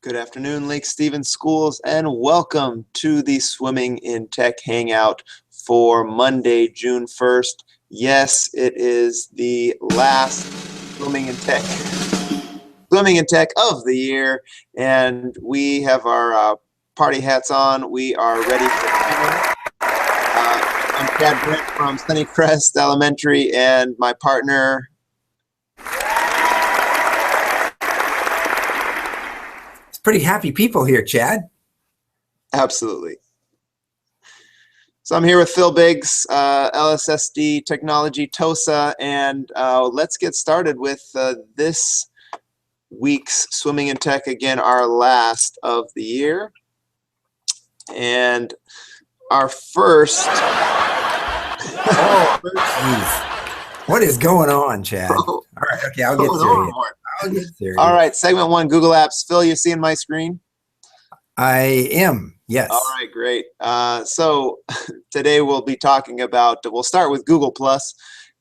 Good afternoon, Lake Stevens Schools, and welcome to the Swimming in Tech Hangout for Monday, June 1st. Yes, it is the last Swimming in Tech of the year, and we have our party hats on. We are ready for dinner. I'm Chad Brent from Sunnycrest Elementary, and my partner. Pretty happy people here, Chad. Absolutely. So I'm here with Phil Biggs, LSSD Technology, TOSA, and let's get started with this week's Swimming in Tech, again, our last of the year. And our first... Oh, geez. What is going on, Chad? All right, okay, I'll get serious. All right, segment one, Google Apps. Phil, you seeing my screen? I am, yes. All right, great. So today we'll be talking about, we'll start with Google+,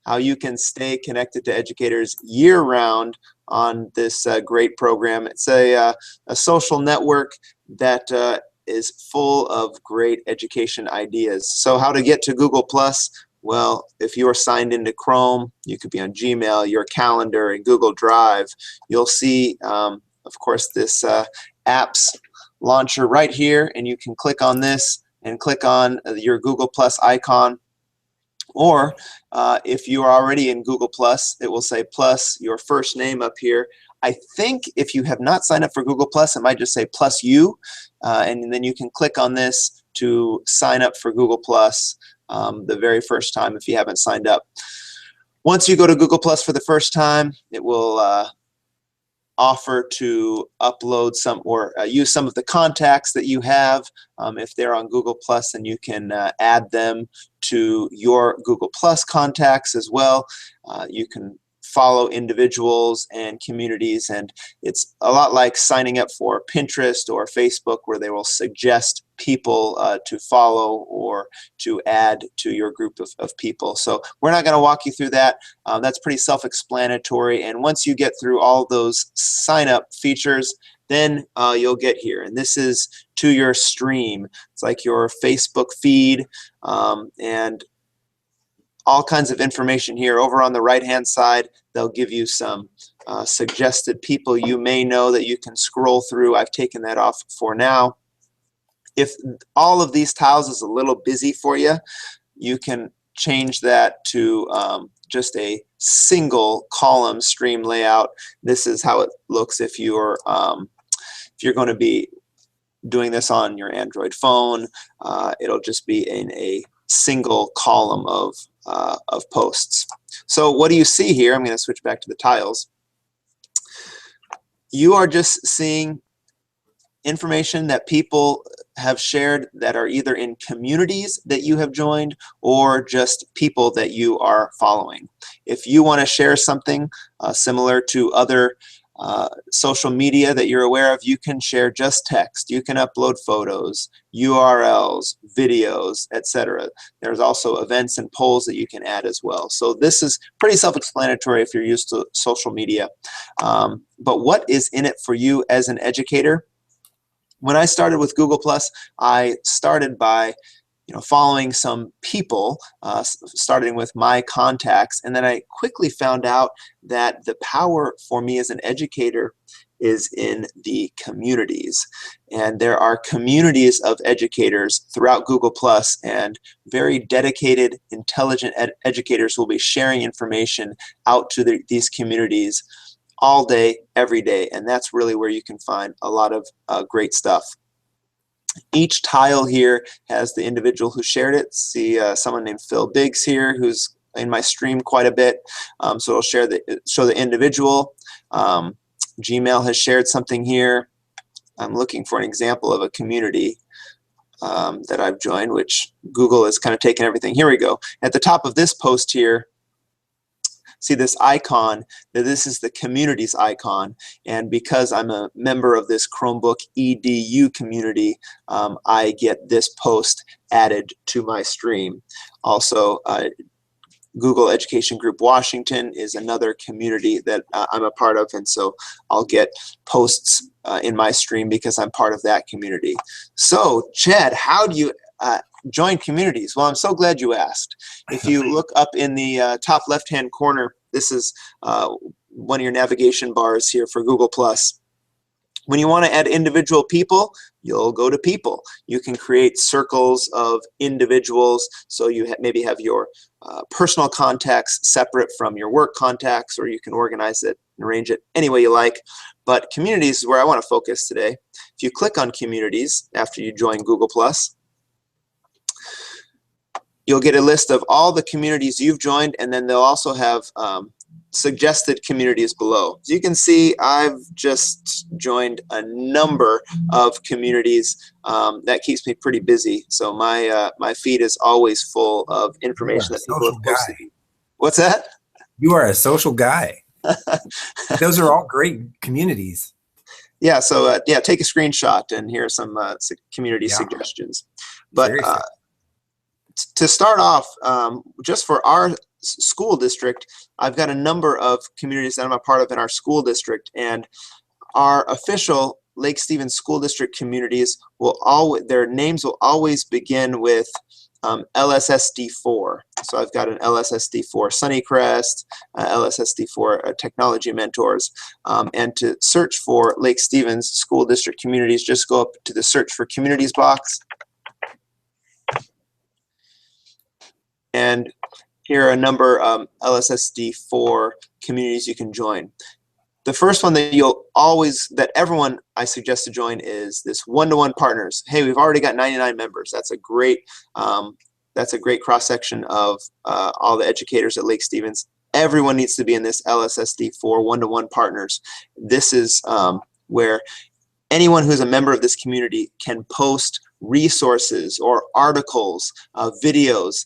how you can stay connected to educators year-round on this great program. It's a social network that is full of great education ideas. So how to get to Google+? Well, if you are signed into Chrome, you could be on Gmail, your calendar, and Google Drive. You'll see, of course, this apps launcher right here, and you can click on this and click on your Google+ icon. Or if you are already in Google+, it will say plus your first name up here. I think if you have not signed up for Google+, it might just say plus you, and then you can click on this to sign up for Google+. The very first time if you haven't signed up. Once you go to Google+ for the first time, it will offer to upload some or use some of the contacts that you have. If they're on Google+, then you can add them to your Google+ contacts as well. You can follow individuals and communities, and it's a lot like signing up for Pinterest or Facebook, where they will suggest people to follow or to add to your group of people. So we're not going to walk you through that. That's pretty self-explanatory, and once you get through all those sign-up features, then you'll get here, and this is to your stream. It's like your Facebook feed, and all kinds of information here. Over on the right-hand side, they'll give you some suggested people you may know that you can scroll through. I've taken that off for now. If all of these tiles is a little busy for you, you can change that to just a single column stream layout. This is how it looks if you're going to be doing this on your Android phone. It'll just be in a single column of posts. So what do you see here? I'm going to switch back to the tiles. You are just seeing information that people have shared that are either in communities that you have joined or just people that you are following. If you want to share something similar to other social media that you're aware of, you can share just text. You can upload photos, URLs, videos, etc. There's also events and polls that you can add as well. So this is pretty self-explanatory if you're used to social media. But what is in it for you as an educator? When I started with Google+, I started by following some people, starting with my contacts, and then I quickly found out that the power for me as an educator is in the communities. And there are communities of educators throughout Google+, and very dedicated, intelligent educators will be sharing information out to these communities all day, every day, and that's really where you can find a lot of great stuff. Each tile here has the individual who shared it. See someone named Phil Biggs here who's in my stream quite a bit. So it'll show the individual. Gmail has shared something here. I'm looking for an example of a community that I've joined, which Google has kind of taken everything. Here we go. At the top of this post here, see this icon, that this is the communities icon, and because I'm a member of this Chromebook EDU community, I get this post added to my stream. Also, Google Education Group Washington is another community that I'm a part of, and so I'll get posts in my stream because I'm part of that community. So, Chad, how do you join communities? Well, I'm so glad you asked. If you look up in the top left-hand corner, this is one of your navigation bars here for Google+. When you want to add individual people, you'll go to people. You can create circles of individuals, so you maybe have your personal contacts separate from your work contacts, or you can organize it and arrange it any way you like. But communities is where I want to focus today. If you click on communities after you join Google+, you'll get a list of all the communities you've joined, and then they'll also have suggested communities below. As you can see, I've just joined a number of communities. That keeps me pretty busy. So my feed is always full of information that people have posted. What's that? You are a social guy. Those are all great communities. Yeah, so yeah, take a screenshot, and here are some community suggestions. But to start off, just for our school district, I've got a number of communities that I'm a part of in our school district, and our official Lake Stevens School District communities will always, their names will always begin with LSSD4. So I've got an LSSD4 Sunnycrest, LSSD4 Technology Mentors, and to search for Lake Stevens School District communities, just go up to the search for communities box. And here are a number of LSSD4 communities you can join. The first one that everyone I suggest to join is this one-to-one partners. Hey, we've already got 99 members. That's a great cross section of all the educators at Lake Stevens. Everyone needs to be in this LSSD4 one-to-one partners. This is where anyone who's a member of this community can post resources or articles, videos,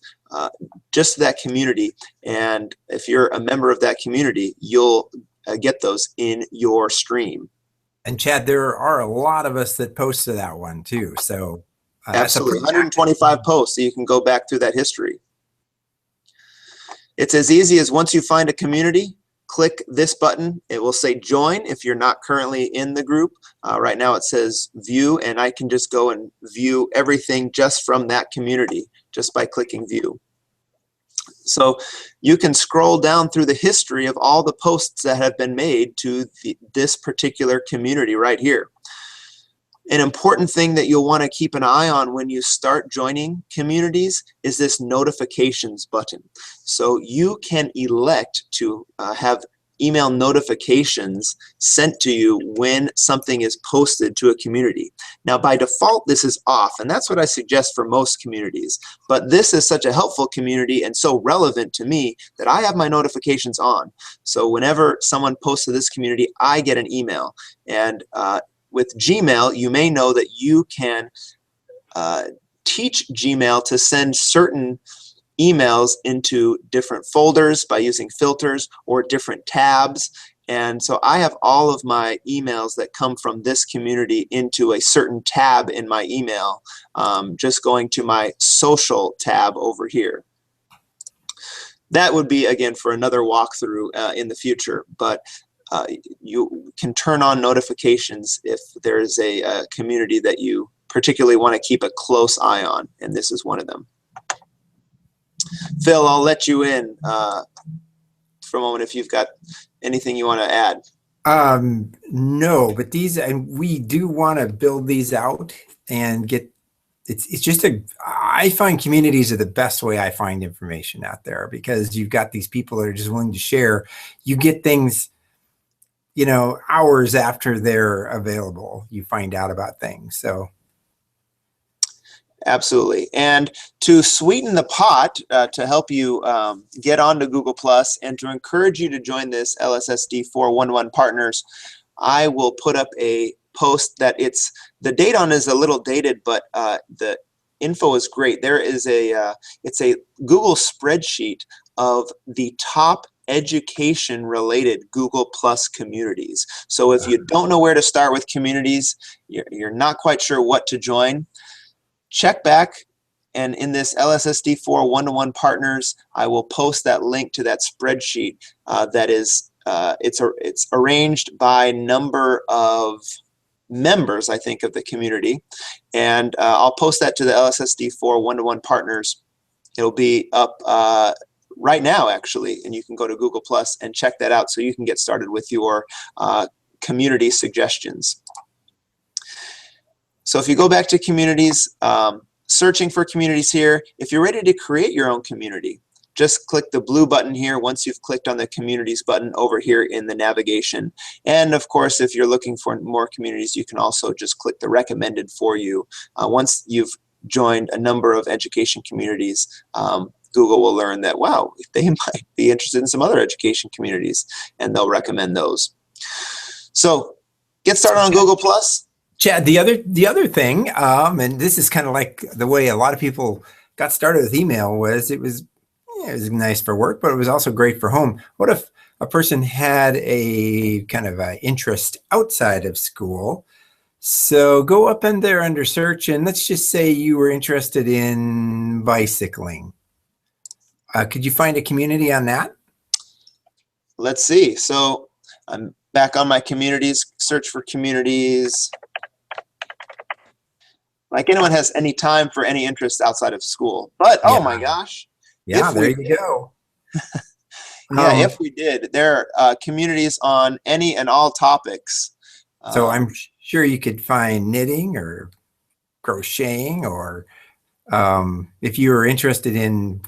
just to that community. And if you're a member of that community, you'll get those in your stream. And Chad, there are a lot of us that post to that one too. So absolutely, 125 posts, so you can go back through that history. It's as easy as once you find a community, click this button. It will say join if you're not currently in the group. Right now it says view, and I can just go and view everything just from that community just by clicking view. So you can scroll down through the history of all the posts that have been made to this particular community right here. An important thing that you'll want to keep an eye on when you start joining communities is this notifications button. So you can elect to have email notifications sent to you when something is posted to a community. Now, by default, this is off, and that's what I suggest for most communities. But this is such a helpful community and so relevant to me that I have my notifications on. So whenever someone posts to this community, I get an email. And with Gmail, you may know that you can teach Gmail to send certain emails into different folders by using filters or different tabs. And so I have all of my emails that come from this community into a certain tab in my email, just going to my social tab over here. That would be, again, for another walkthrough in the future, but you can turn on notifications if there is a community that you particularly want to keep a close eye on, and this is one of them. Phil, I'll let you in for a moment if you've got anything you want to add. No, but and we do want to build these out and get, it's just I find communities are the best way I find information out there, because you've got these people that are just willing to share. You get things, you know, hours after they're available, you find out about things. So absolutely. And to sweeten the pot, to help you get onto Google Plus and to encourage you to join this LSSD 411 Partners, I will put up a post that the date on is a little dated, but the info is great. There is it's a Google spreadsheet of the top education related Google Plus communities. So if you don't know where to start with communities, you're not quite sure what to join, check back And in this LSSD4 one-to-one partners, I will post that link to that spreadsheet that is, it's arranged by number of members, I think, of the community. And I'll post that to the LSSD4 one-to-one partners. It'll be up right now, actually, and you can go to Google Plus and check that out so you can get started with your community suggestions. So if you go back to communities, searching for communities here, if you're ready to create your own community, just click the blue button here once you've clicked on the communities button over here in the navigation. And of course, if you're looking for more communities, you can also just click the recommended for you. Once you've joined a number of education communities, Google will learn that, wow, they might be interested in some other education communities, and they'll recommend those. So get started on Google Plus. Chad, the other thing, and this is kind of like the way a lot of people got started with email, was it was nice for work, but it was also great for home. What if a person had a kind of a interest outside of school? So go up in there under search, and let's just say you were interested in bicycling. Could you find a community on that? Let's see. So I'm back on my communities, search for communities. Like anyone has any time for any interest outside of school. But, oh my gosh. Yeah, there you go. Yeah, if we did, there are communities on any and all topics. So I'm sure you could find knitting or crocheting, or if you were interested in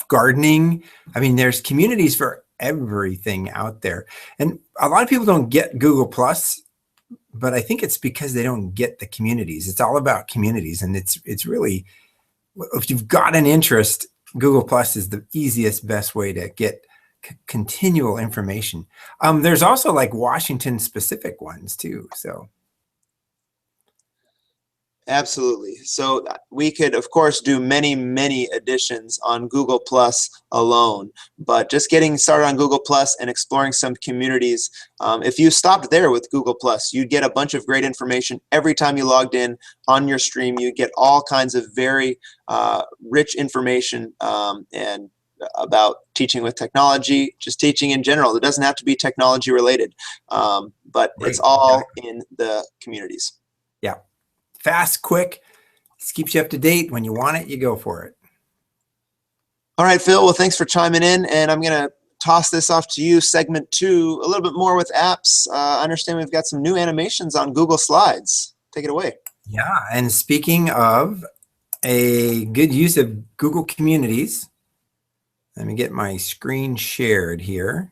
gardening. I mean, there's communities for everything out there. And a lot of people don't get Google Plus, but I think it's because they don't get the communities. It's all about communities. And it's really, if you've got an interest, Google Plus is the easiest, best way to get continual information. There's also like Washington specific ones too. So. Absolutely. So we could, of course, do many additions on Google Plus alone, but just getting started on Google Plus and exploring some communities. If you stopped there with Google Plus, you'd get a bunch of great information every time you logged in on your stream. You get all kinds of very rich information and about teaching with technology, just teaching in general. It doesn't have to be technology related, but it's all in the communities. Yeah. Fast, quick, this keeps you up to date. When you want it, you go for it. All right, Phil. Well, thanks for chiming in, and I'm going to toss this off to you. Segment 2, a little bit more with apps. I understand we've got some new animations on Google Slides. Take it away. Yeah, and speaking of a good use of Google Communities, let me get my screen shared here.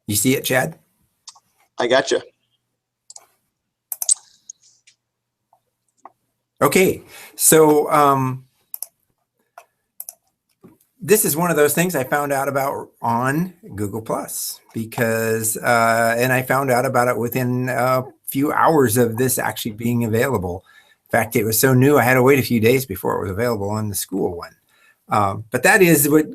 You see it, Chad? I got you. Okay, so this is one of those things I found out about on Google Plus because, and I found out about it within a few hours of this actually being available. In fact, it was so new I had to wait a few days before it was available on the school one. But that is what,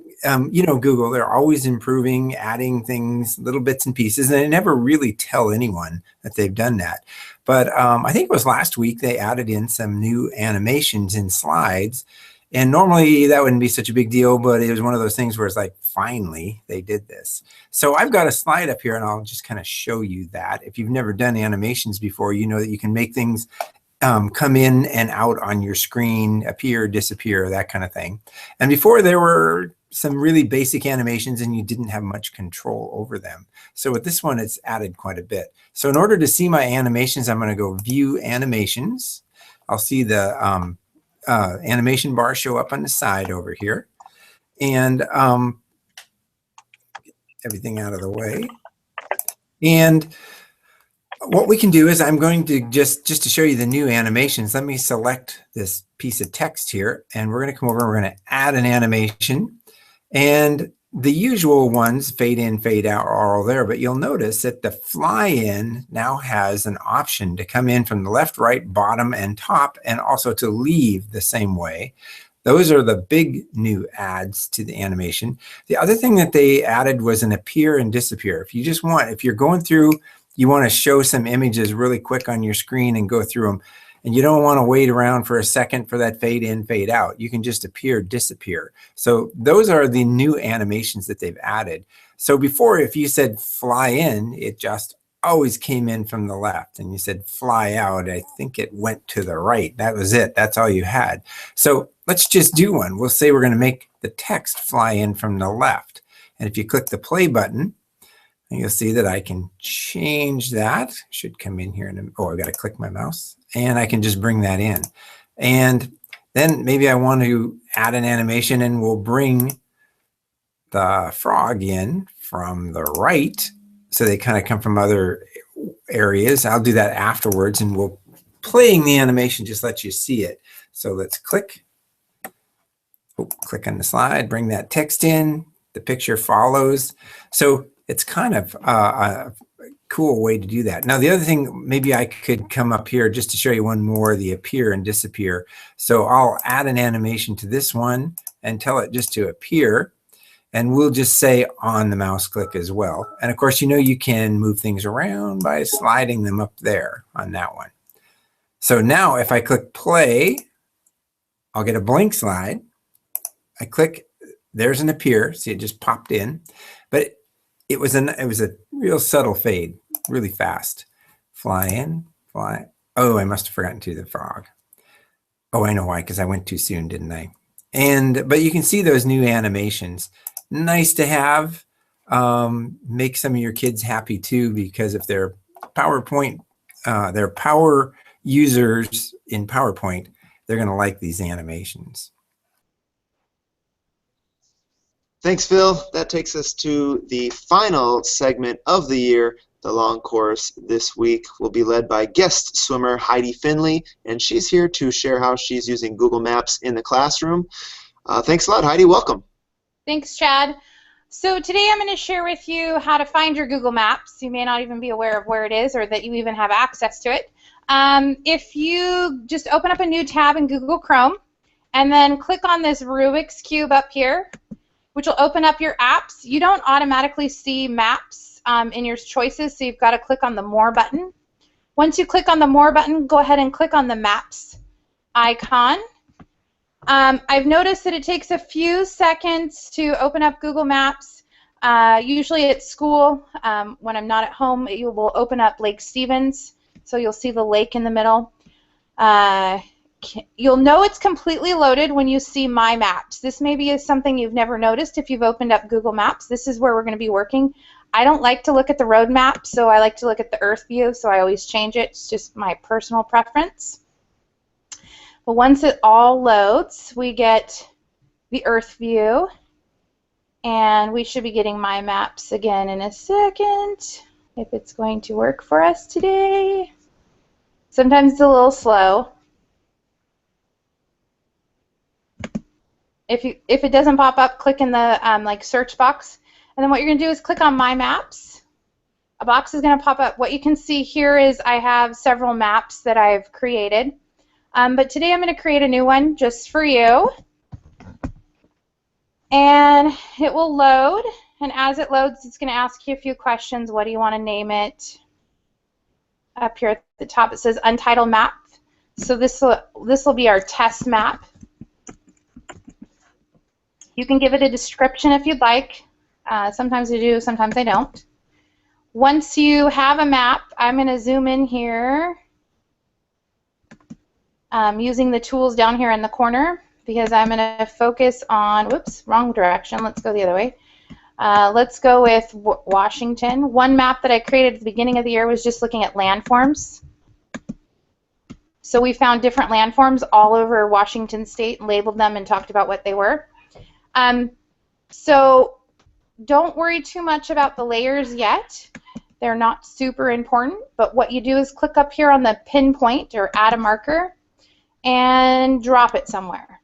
you know, Google, they're always improving, adding things, little bits and pieces, and they never really tell anyone that they've done that. But I think it was last week they added in some new animations in slides. And normally that wouldn't be such a big deal, but it was one of those things where it's like, finally, they did this. So I've got a slide up here and I'll just kind of show you that. If you've never done animations before, you know that you can make things come in and out on your screen, appear, disappear, that kind of thing. And before there were some really basic animations and you didn't have much control over them. So with this one, it's added quite a bit. So in order to see my animations, I'm going to go view animations. I'll see the animation bar show up on the side over here. And everything out of the way. And what we can do is I'm going to just to show you the new animations. Let me select this piece of text here, and we're going to come over and we're going to add an animation. And the usual ones, fade in, fade out, are all there, but you'll notice that the fly in now has an option to come in from the left, right, bottom, and top, and also to leave the same way. Those are the big new adds to the animation. The other thing that they added was an appear and disappear. If you just want, if you're going through, you want to show some images really quick on your screen and go through them, and you don't want to wait around for a second for that fade in, fade out. You can just appear, disappear. So those are the new animations that they've added. So before, if you said fly in, it just always came in from the left, and you said fly out, I think it went to the right. That was it. That's all you had. So let's just do one. We'll say we're going to make the text fly in from the left. And if you click the play button, you'll see that I can change that. Should come in here. I've got to click my mouse. And I can just bring that in. And then maybe I want to add an animation, and we'll bring the frog in from the right. So they kind of come from other areas. I'll do that afterwards, and playing the animation just lets you see it. So let's click. Click on the slide, bring that text in. The picture follows. So it's kind of a cool way to do that. Now, the other thing, maybe I could come up here just to show you one more, the appear and disappear. So I'll add an animation to this one and tell it just to appear. And we'll just say on the mouse click as well. And of course, you can move things around by sliding them up there on that one. So now if I click play, I'll get a blank slide. I click, there's an appear. See, it just popped in. But it was a real subtle fade, really fast. Fly in, fly. Oh, I must have forgotten to the frog. Oh, I know why, because I went too soon, didn't I? But you can see those new animations. Nice to have. Make some of your kids happy too, because if they're PowerPoint, they're power users in PowerPoint, they're going to like these animations. Thanks, Phil. That takes us to the final segment of the year. The long course this week will be led by guest swimmer Heidi Finley, and she's here to share how she's using Google Maps in the classroom. Thanks a lot, Heidi. Welcome. Thanks, Chad. So today I'm going to share with you how to find your Google Maps. You may not even be aware of where it is or that you even have access to it. If you just open up a new tab in Google Chrome and then click on this Rubik's Cube up here, which will open up your apps. You don't automatically see maps in your choices, so you've got to click on the More button. Once you click on the More button, go ahead and click on the Maps icon. I've noticed that it takes a few seconds to open up Google Maps. Usually at school, when I'm not at home, it will open up Lake Stevens, so you'll see the lake in the middle. You'll know it's completely loaded when you see My Maps. This maybe is something you've never noticed if you've opened up Google Maps. This is where we're going to be working. I don't like to look at the road map, so I like to look at the Earth view, so I always change it. It's just my personal preference. But once it all loads, we get the Earth view, and we should be getting My Maps again in a second, if it's going to work for us today. Sometimes it's a little slow. If it doesn't pop up, click in the like search box, and then what you're going to do is click on My Maps. A box is going to pop up. What you can see here is I have several maps that I've created, but today I'm going to create a new one just for you, and it will load. And as it loads, it's going to ask you a few questions. What do you want to name it? Up here at the top, it says Untitled Map. So this will be our test map. You can give it a description if you'd like. Sometimes I do, sometimes I don't. Once you have a map, I'm going to zoom in here using the tools down here in the corner because I'm going to focus on, whoops, wrong direction. Let's go the other way. Let's go with Washington. One map that I created at the beginning of the year was just looking at landforms. So we found different landforms all over Washington State and labeled them and talked about what they were. So don't worry too much about the layers yet. They're not super important, but what you do is click up here on the pinpoint or add a marker and drop it somewhere.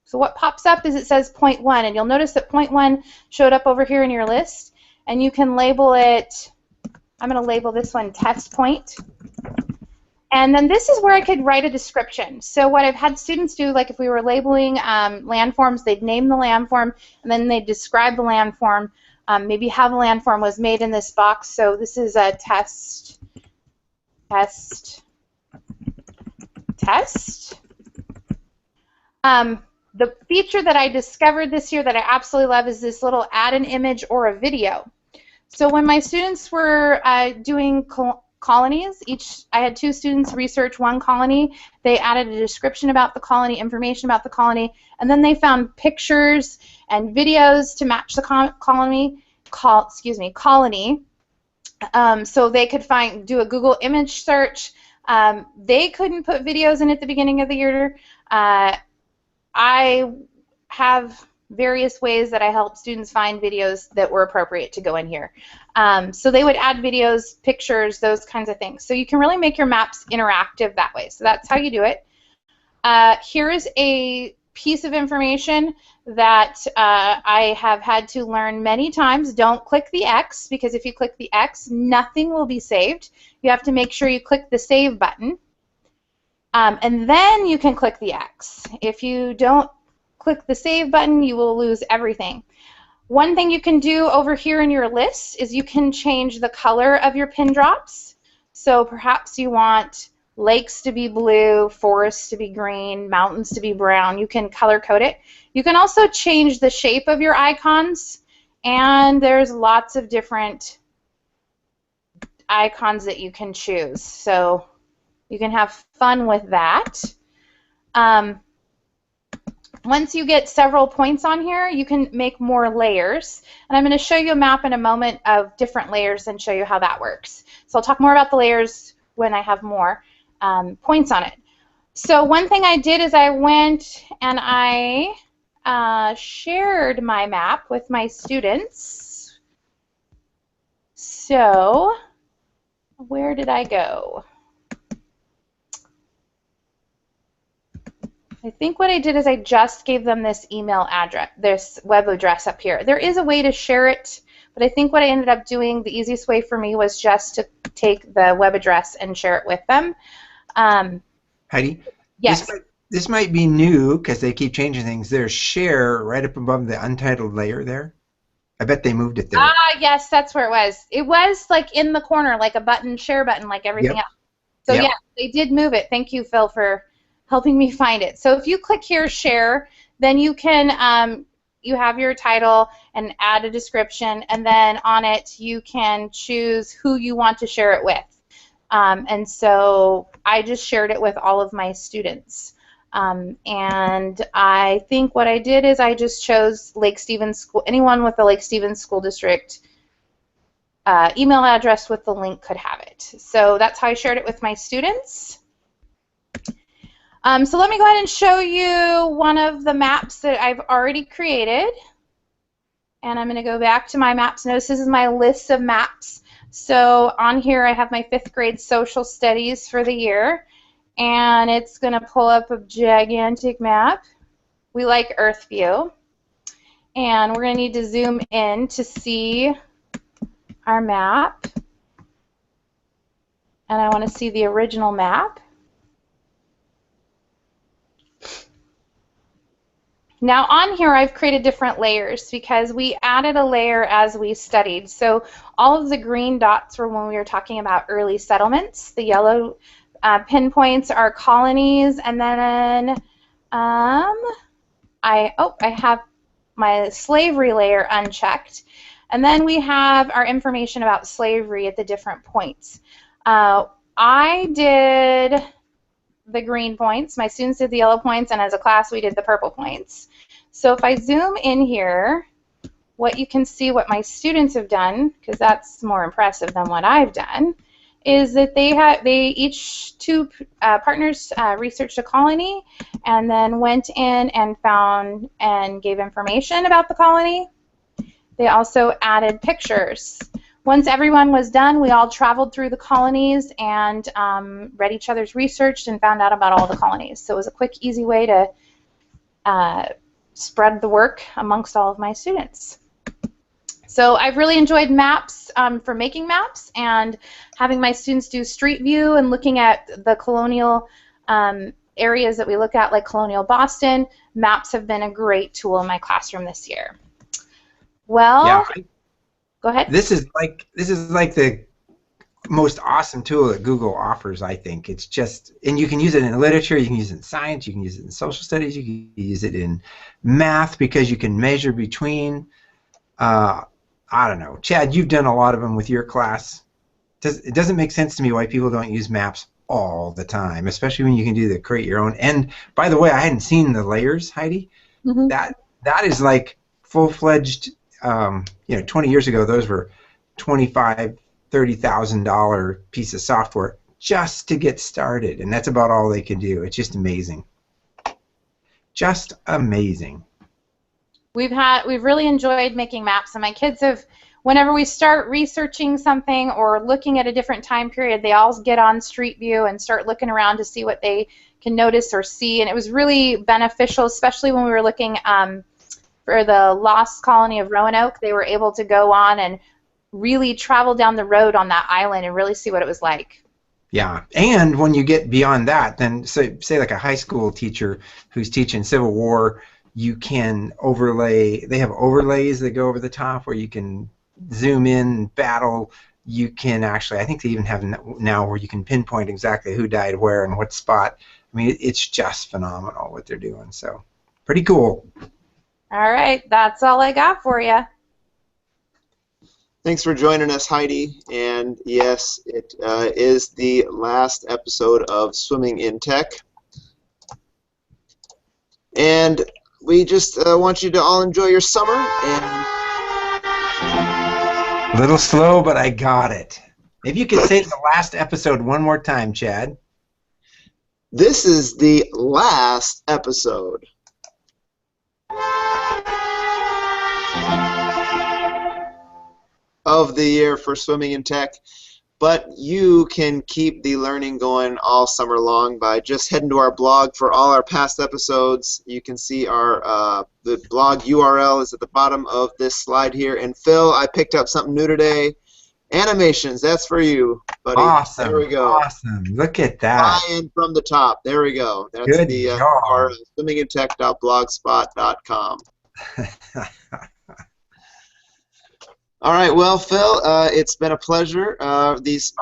So what pops up is it says point 1, and you'll notice that point 1 showed up over here in your list, and you can label it, I'm going to label this one test point. And then this is where I could write a description. So what I've had students do, like if we were labeling landforms, they'd name the landform, and then they'd describe the landform, maybe how the landform was made in this box. So this is a test test. The feature that I discovered this year that I absolutely love is this little add an image or a video. So when my students were doing colonies, I had 2 students research one colony. They added a description about the colony, information about the colony, and then they found pictures and videos to match the colony. So they could do a Google image search. They couldn't put videos in at the beginning of the year. I have various ways that I help students find videos that were appropriate to go in here. So they would add videos, pictures, those kinds of things. So you can really make your maps interactive that way. So that's how you do it. Here's a piece of information that I have had to learn many times. Don't click the X, because if you click the X, nothing will be saved. You have to make sure you click the Save button. And then you can click the X. If you don't click the Save button, you will lose everything. One thing you can do over here in your list is you can change the color of your pin drops. So perhaps you want lakes to be blue, forests to be green, mountains to be brown. You can color code it. You can also change the shape of your icons, and there's lots of different icons that you can choose. So you can have fun with that. Once you get several points on here, you can make more layers. And I'm going to show you a map in a moment of different layers and show you how that works. So I'll talk more about the layers when I have more points on it. So one thing I did is I went and I shared my map with my students. So where did I go? I think what I did is I just gave them this email address, this web address up here. There is a way to share it, but I think what I ended up doing, the easiest way for me was just to take the web address and share it with them. Heidi? Yes. This might be new because they keep changing things. There's share right up above the untitled layer there. I bet they moved it there. Ah, yes, that's where it was. It was like in the corner, like a button, share button, like everything else. So yeah, they did move it. Thank you, Phil, for helping me find it. So if you click here, share, then you can, you have your title and add a description, and then on it you can choose who you want to share it with. And so I just shared it with all of my students. And I think what I did is I just chose Lake Stevens School, anyone with the Lake Stevens School District email address with the link could have it. So that's how I shared it with my students. So let me go ahead and show you one of the maps that I've already created. And I'm going to go back to my maps. Notice this is my list of maps. So on here I have my 5th grade social studies for the year. And it's going to pull up a gigantic map. We like Earth view. And we're going to need to zoom in to see our map. And I want to see the original map. Now on here I've created different layers because we added a layer as we studied. So all of the green dots were when we were talking about early settlements. The yellow pinpoints are colonies, and then I have my slavery layer unchecked. And then we have our information about slavery at the different points. I did the green points, my students did the yellow points, and as a class we did the purple points. So if I zoom in here, what you can see what my students have done, because that's more impressive than what I've done, is that two partners researched a colony and then went in and found and gave information about the colony. They also added pictures. Once everyone was done, we all traveled through the colonies and read each other's research and found out about all the colonies. So it was a quick, easy way to spread the work amongst all of my students. So I've really enjoyed maps for making maps and having my students do street view and looking at the colonial areas that we look at, like colonial Boston. Maps have been a great tool in my classroom this year. Well, Yeah, go ahead. This is like the most awesome tool that Google offers, I think. It's just, and you can use it in literature, you can use it in science, you can use it in social studies, you can use it in math because you can measure between. I don't know. Chad, you've done a lot of them with your class. It doesn't make sense to me why people don't use maps all the time, especially when you can do the create your own. And by the way, I hadn't seen the layers, Heidi. Mm-hmm. That is like full-fledged. 20 years ago, those were $25,000, $30,000 piece of software just to get started, and that's about all they can do. It's just amazing. Just amazing. We've really enjoyed making maps, and my kids have, whenever we start researching something or looking at a different time period, they all get on Street View and start looking around to see what they can notice or see, and it was really beneficial, especially when we were looking for the lost colony of Roanoke. They were able to go on and really travel down the road on that island and really see what it was like. Yeah, and when you get beyond that, then say like a high school teacher who's teaching Civil War, you can overlay. They have overlays that go over the top where you can zoom in battle. You can actually, I think they even have now where you can pinpoint exactly who died where and what spot. I mean, it's just phenomenal what they're doing. So, pretty cool. All right, that's all I got for you. Thanks for joining us, Heidi. And yes, it is the last episode of Swimming in Tech. And we just want you to all enjoy your summer. And A little slow, but I got it. Maybe you could say the last episode one more time, Chad. this is the last episode. Of the year for Swimming in Tech, but you can keep the learning going all summer long by just heading to our blog for all our past episodes. You can see our the blog URL is at the bottom of this slide here. And Phil, I picked up something new today. Animations, that's for you, buddy. Awesome. There we go. Awesome. Look at that. Fly in from the top. There we go. That's Good the job. our swimmingintech.blogspot.com. All right, well, Phil, it's been a pleasure. These